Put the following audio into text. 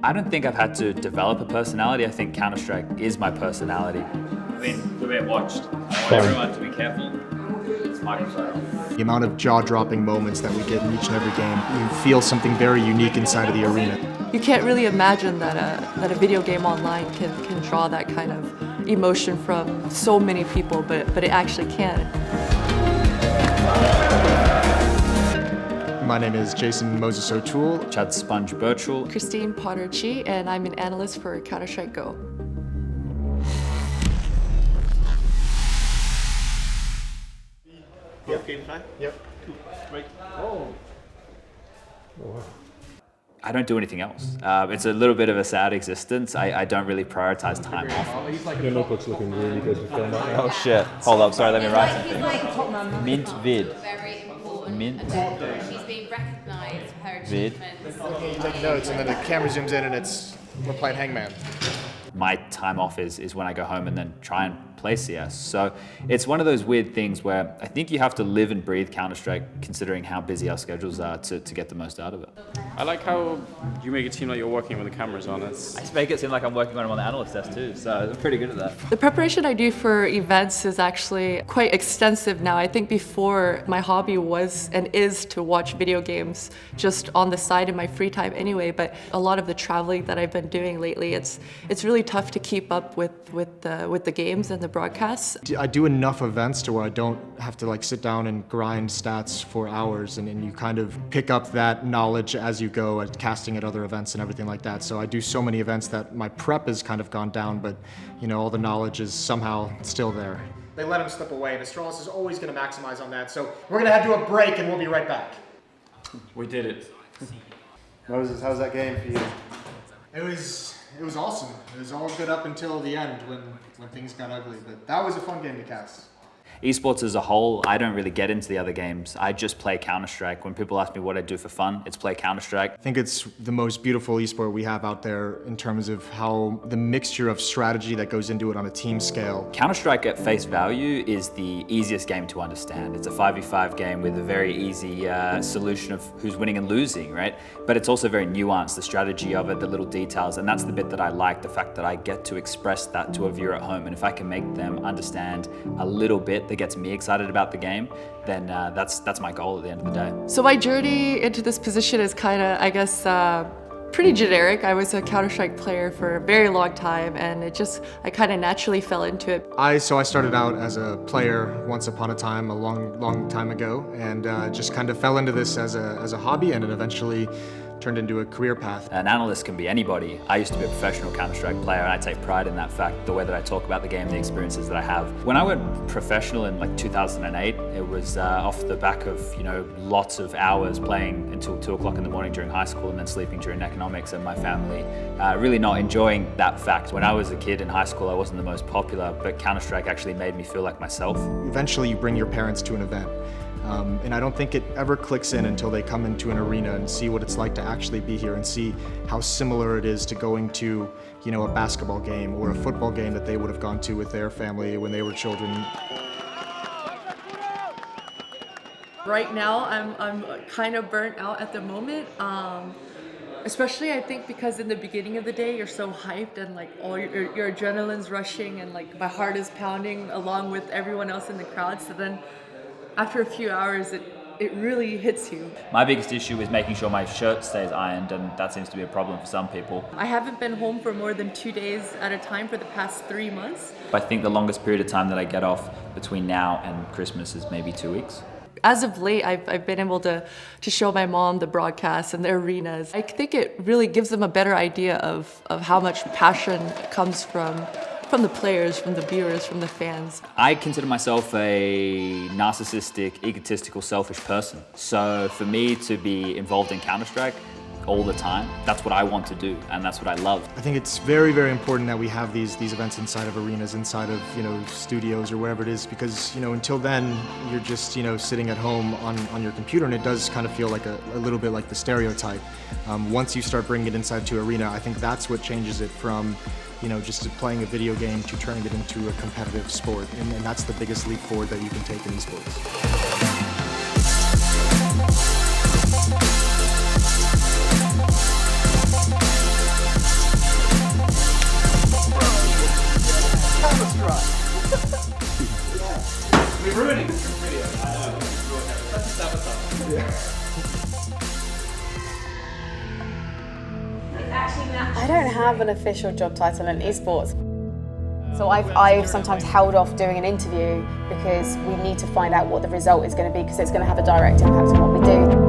I don't think I've had to develop a personality. I think Counter-Strike is my personality. We're being watched. I want everyone to be careful. It's Microsoft. The amount of jaw-dropping moments that we get in each and every game, you feel something very unique inside of the arena. You can't really imagine that a video game online can draw that kind of emotion from so many people, but it actually can. My name is Jason Moses O'Toole. Chad Spunj Virtual. Christine Potter-Chi, and I'm an analyst for Counter-Strike Go. Yep. Game time? Yep. 2, 3. Oh. I don't do anything else. It's a little bit of a sad existence. I don't really prioritize time off. Your notebook's looking really good to film right now. Oh shit. Hold up, sorry, let me write something. Mint vid. Very important. Mint. She's being recognised for her Vid. achievements. You take notes and then the camera zooms in and we're playing Hangman. My time off is when I go home and then try and play CS. So it's one of those weird things where I think you have to live and breathe Counter-Strike considering how busy our schedules are to get the most out of it. I like how you make it seem like you're working with the cameras on. I just make it seem like I'm working on them on the analyst desk too, so I'm pretty good at that. The preparation I do for events is actually quite extensive now. I think before my hobby was and is to watch video games just on the side in my free time anyway, but a lot of the traveling that I've been doing lately, it's really tough to keep up with the games and the broadcasts. I do enough events to where I don't have to sit down and grind stats for hours, and you kind of pick up that knowledge as you go at casting at other events and everything like that. So I do so many events that my prep has kind of gone down, but all the knowledge is somehow still there. They let him slip away, and Astralis is always going to maximize on that. So we're going to do a break, and we'll be right back. We did it. Moses, how's that game for you? It was awesome. It was all good up until the end when things got ugly, but that was a fun game to cast. Esports as a whole, I don't really get into the other games. I just play Counter-Strike. When people ask me what I do for fun, it's play Counter-Strike. I think it's the most beautiful esport we have out there in terms of how the mixture of strategy that goes into it on a team scale. Counter-Strike at face value is the easiest game to understand. It's a 5v5 game with a very easy solution of who's winning and losing, right? But it's also very nuanced, the strategy of it, the little details, and that's the bit that I like, the fact that I get to express that to a viewer at home. And if I can make them understand a little bit that gets me excited about the game, then that's my goal at the end of the day. So my journey into this position is kind of, I guess, pretty generic. I was a Counter-Strike player for a very long time, and I kind of naturally fell into it. So I started out as a player once upon a time, a long time ago, and just kind of fell into this as a hobby, and it eventually turned into a career path. An analyst can be anybody. I used to be a professional Counter-Strike player, and I take pride in that fact, the way that I talk about the game, the experiences that I have. When I went professional in 2008, it was off the back of lots of hours playing until 2 o'clock in the morning during high school and then sleeping during economics, and my family really not enjoying that fact. When I was a kid in high school, I wasn't the most popular, but Counter-Strike actually made me feel like myself. Eventually you bring your parents to an event. And I don't think it ever clicks in until they come into an arena and see what it's like to actually be here and see how similar it is to going to, a basketball game or a football game that they would have gone to with their family when they were children. Right now, I'm kind of burnt out at the moment. Especially I think because in the beginning of the day you're so hyped and all your adrenaline's rushing and my heart is pounding along with everyone else in the crowd. So then after a few hours, it really hits you. My biggest issue is making sure my shirt stays ironed, and that seems to be a problem for some people. I haven't been home for more than 2 days at a time for the past 3 months. I think the longest period of time that I get off between now and Christmas is maybe 2 weeks. As of late, I've been able to show my mom the broadcasts and the arenas. I think it really gives them a better idea of how much passion comes from the players, from the viewers, from the fans. I consider myself a narcissistic, egotistical, selfish person. So for me to be involved in Counter-Strike all the time, that's what I want to do, and that's what I love. I think it's very, very important that we have these events inside of arenas, inside of studios or wherever it is, because until then you're just sitting at home on your computer, and it does kind of feel like a little bit like the stereotype. Once you start bringing it inside to arena, I think that's what changes it from just playing a video game to turning it into a competitive sport, and that's the biggest leap forward that you can take in esports. I don't have an official job title in esports. So I've sometimes held off doing an interview because we need to find out what the result is going to be, because it's going to have a direct impact on what we do.